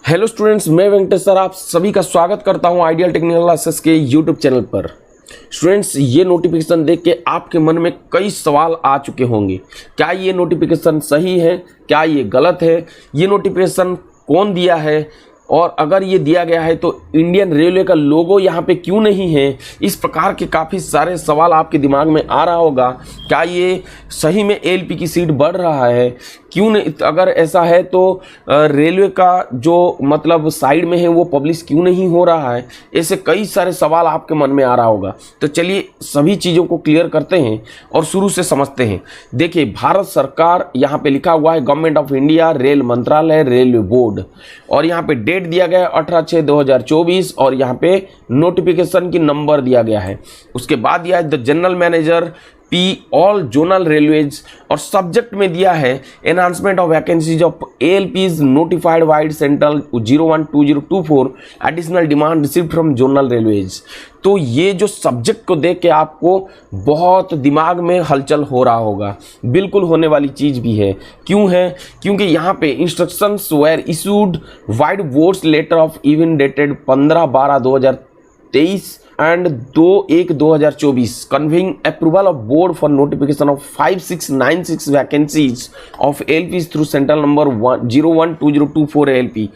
Hello students, मैं Venkatesh sir आप सभी का स्वागत करता हूं आइडियल टेक्निकल क्लासेस के यूट्यूब चैनल पर। स्टूडेंट्स, ये नोटिफिकेशन देख के आपके मन में कई सवाल आ चुके होंगे। क्या ये नोटिफिकेशन सही है, क्या ये गलत है, ये नोटिफिकेशन कौन दिया है, और अगर ये दिया गया है तो इंडियन रेलवे का लोगो यहाँ पे क्यों नहीं है। इस प्रकार के काफ़ी सारे सवाल आपके दिमाग में आ रहा होगा। क्या ये सही में एलपी की सीट बढ़ रहा है, क्यों नहीं, अगर ऐसा है तो रेलवे का जो मतलब साइड में है वो पब्लिश क्यों नहीं हो रहा है। ऐसे कई सारे सवाल आपके मन में आ रहा होगा। तो चलिए सभी चीज़ों को क्लियर करते हैं और शुरू से समझते हैं। देखिए, भारत सरकार यहाँ पे लिखा हुआ है गवर्नमेंट ऑफ इंडिया, रेल मंत्रालय, रेलवे बोर्ड, और यहाँ पे डेट दिया गया है 18/6/2024 और यहाँ पे नोटिफिकेशन की नंबर दिया गया है। उसके बाद दिया है the general manager P all zonal railways, और सब्जेक्ट में दिया है enhancement of vacancies of ALPs notified vide central 012024 additional demand received from zonal railways. तो ये जो सब्जेक्ट को देख के आपको बहुत दिमाग में हलचल हो रहा होगा, बिल्कुल होने वाली चीज़ भी है। क्यों है? क्योंकि यहाँ पे instructions were issued vide boards letter of even dated 15/12/2023 and 2/1/2024 conveying approval of board for notification of 5696 vacancies of ALPs through central number 012024 ALP।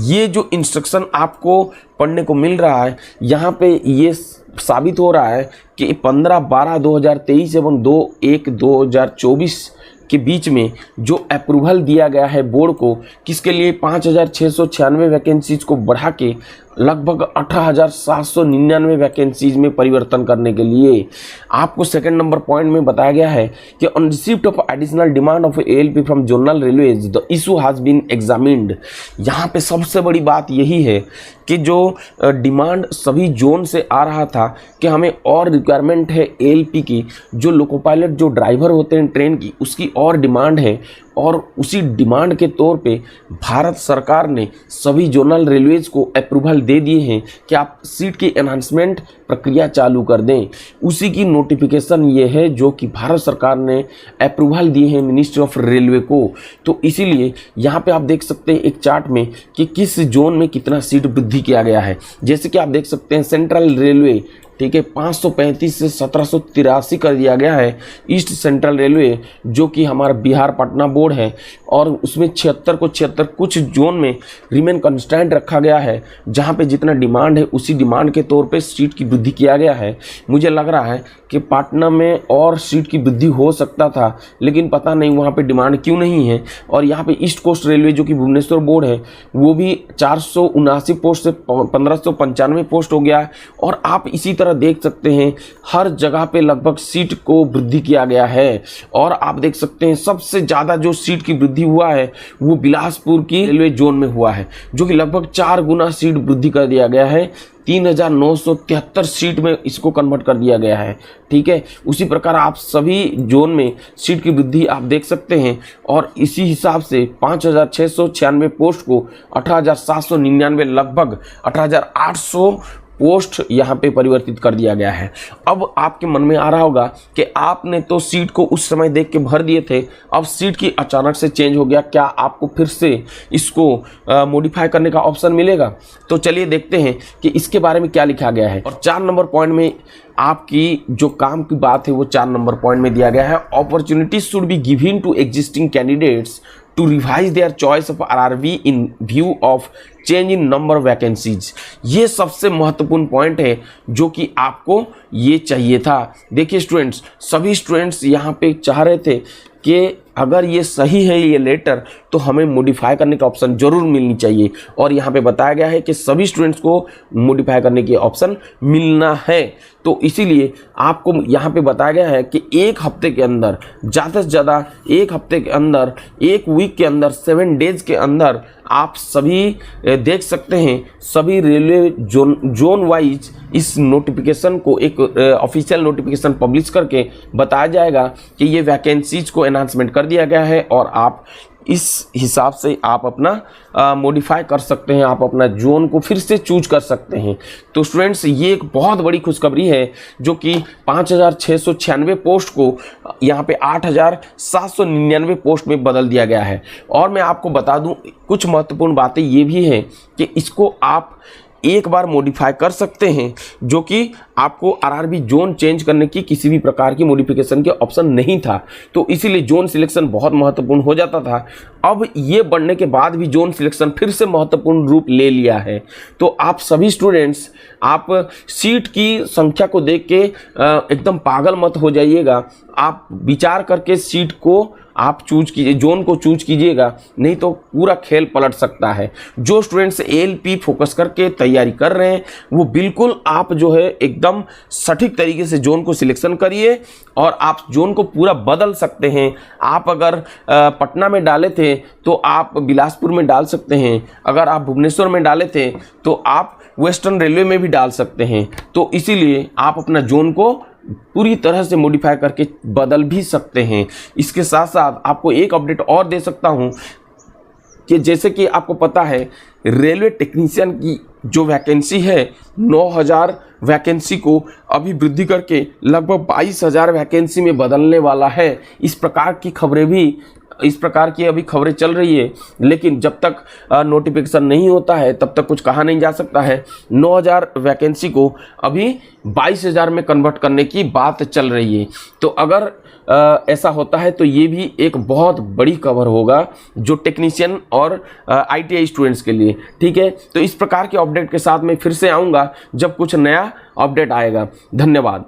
ये जो इंस्ट्रक्शन आपको पढ़ने को मिल रहा है, यहाँ पे ये साबित हो रहा है कि 15/12/2023 एवं 2/1/2024 के बीच में जो अप्रूवल दिया गया है बोर्ड को, किसके लिए 5696 वैकेंसीज को बढ़ा के लगभग 18,799 वैकेंसीज में परिवर्तन करने के लिए। आपको सेकंड नंबर पॉइंट में बताया गया है कि on receipt of additional demand of ALP from zonal railways the issue has been examined. यहाँ पे सबसे बड़ी बात यही है कि जो डिमांड सभी जोन से आ रहा था कि हमें और रिक्वायरमेंट है एएलपी की, जो लोको पायलट जो ड्राइवर होते हैं ट्रेन की, उसकी और डिमांड है, और उसी डिमांड के तौर पे भारत सरकार ने सभी जोनल रेलवेज को अप्रूवल दे दिए हैं कि आप सीट की एनहांसमेंट प्रक्रिया चालू कर दें। उसी की नोटिफिकेशन ये है जो कि भारत सरकार ने अप्रूवल दिए हैं मिनिस्ट्री ऑफ रेलवे को। तो इसीलिए यहाँ पे आप देख सकते हैं एक चार्ट में कि किस जोन में कितना सीट वृद्धि किया गया है। जैसे कि आप देख सकते हैं सेंट्रल रेलवे, ठीक है, 535 से 1783 कर दिया गया है। ईस्ट सेंट्रल रेलवे जो कि हमारा बिहार पटना बोर्ड है, और उसमें 76 को 76 कुछ जोन में रिमेन कंस्टेंट रखा गया है, जहां पे जितना डिमांड है उसी डिमांड के तौर पे सीट की वृद्धि किया गया है। मुझे लग रहा है कि पटना में और सीट की वृद्धि हो सकता था, लेकिन पता नहीं वहाँ पे डिमांड क्यों नहीं है। और यहाँ पे ईस्ट कोस्ट रेलवे जो कि भुवनेश्वर बोर्ड है, वो भी 479 पोस्ट से 1595 पोस्ट हो गया है। और आप इसी तरह देख सकते हैं हर जगह पे लगभग सीट को वृद्धि किया गया है। और आप देख सकते हैं सबसे ज़्यादा जो सीट की वृद्धि हुआ है वो बिलासपुर की रेलवे जोन में हुआ है, जो कि लगभग 4 गुना सीट वृद्धि कर दिया गया है। 3973 सीट में इसको कन्वर्ट कर दिया गया है, ठीक है। उसी प्रकार आप सभी जोन में सीट की वृद्धि आप देख सकते हैं, और इसी हिसाब से 5696 पोस्ट को 18,799 लगभग 18,800 पोस्ट यहाँ पे परिवर्तित कर दिया गया है। अब आपके मन में आ रहा होगा कि आपने तो सीट को उस समय देख के भर दिए थे, अब सीट की अचानक से चेंज हो गया, क्या आपको फिर से इसको मॉडिफाई करने का ऑप्शन मिलेगा? तो चलिए देखते हैं कि इसके बारे में क्या लिखा गया है। और 4 नंबर पॉइंट में आपकी जो काम की बात है वो 4 नंबर पॉइंट में दिया गया है। Opportunities should be given to existing candidates to revise their choice of RRV in view of change in number of vacancies। ये सबसे महत्वपूर्ण पॉइंट है जो कि आपको ये चाहिए था। देखिए स्टूडेंट्स, सभी स्टूडेंट्स यहाँ पे चाह रहे थे कि अगर ये सही है ये लेटर तो हमें मॉडिफाई करने का ऑप्शन जरूर मिलनी चाहिए, और यहाँ पे बताया गया है कि सभी स्टूडेंट्स को मॉडिफाई करने की ऑप्शन मिलना है। तो इसीलिए आपको यहाँ पे बताया गया है कि एक हफ्ते के अंदर, ज़्यादा से ज़्यादा एक हफ्ते के अंदर, एक वीक के अंदर, 7 डेज के अंदर आप सभी देख सकते हैं सभी रेलवे जोन वाइज इस नोटिफिकेशन को एक ऑफिशियल नोटिफिकेशन पब्लिश करके बताया जाएगा कि ये वैकेंसीज को एनाउंसमेंट कर दिया गया है और आप इस हिसाब से आप अपना मॉडिफाई कर सकते हैं, आप अपना जोन को फिर से चूज कर सकते हैं। तो स्टूडेंट्स, ये एक बहुत बड़ी खुशखबरी है जो कि 5,696 पोस्ट को यहाँ पे 8,799 पोस्ट में बदल दिया गया है। और मैं आपको बता दूं, कुछ महत्वपूर्ण बातें ये भी हैं कि इसको आप एक बार मॉडिफाई कर सकते हैं, जो कि आपको आरआरबी जोन चेंज करने की किसी भी प्रकार की मॉडिफिकेशन के ऑप्शन नहीं था, तो इसीलिए जोन सिलेक्शन बहुत महत्वपूर्ण हो जाता था। अब ये बढ़ने के बाद भी जोन सिलेक्शन फिर से महत्वपूर्ण रूप ले लिया है। तो आप सभी स्टूडेंट्स, आप सीट की संख्या को देख के एकदम पागल मत हो जाइएगा। आप विचार करके सीट को आप चूज कीजिए, जोन को चूज कीजिएगा, नहीं तो पूरा खेल पलट सकता है। जो स्टूडेंट्स एएलपी फोकस करके तैयारी कर रहे हैं, वो बिल्कुल आप जो है एकदम सटीक तरीके से जोन को सिलेक्शन करिए और आप जोन को पूरा बदल सकते हैं। आप अगर पटना में डाले थे तो आप बिलासपुर में डाल सकते हैं, अगर आप भुवनेश्वर में डाले थे तो आप वेस्टर्न रेलवे में भी डाल सकते हैं। तो इसीलिए आप अपना जोन को पूरी तरह से मॉडिफाई करके बदल भी सकते हैं। इसके साथ साथ आपको एक अपडेट और दे सकता हूं कि जैसे कि आपको पता है, रेलवे टेक्नीशियन की जो वैकेंसी है 9,000 वैकेंसी को अभी वृद्धि करके लगभग 22,000 वैकेंसी में बदलने वाला है। इस प्रकार की अभी खबरें चल रही है, लेकिन जब तक नोटिफिकेशन नहीं होता है तब तक कुछ कहा नहीं जा सकता है। 9,000 वैकेंसी को अभी 22,000 में कन्वर्ट करने की बात चल रही है। तो अगर ऐसा होता है तो ये भी एक बहुत बड़ी खबर होगा जो टेक्नीशियन और आईटीआई स्टूडेंट्स के लिए। ठीक है, तो इस प्रकार के अपडेट के साथ मैं फिर से आऊँगा जब कुछ नया अपडेट आएगा। धन्यवाद।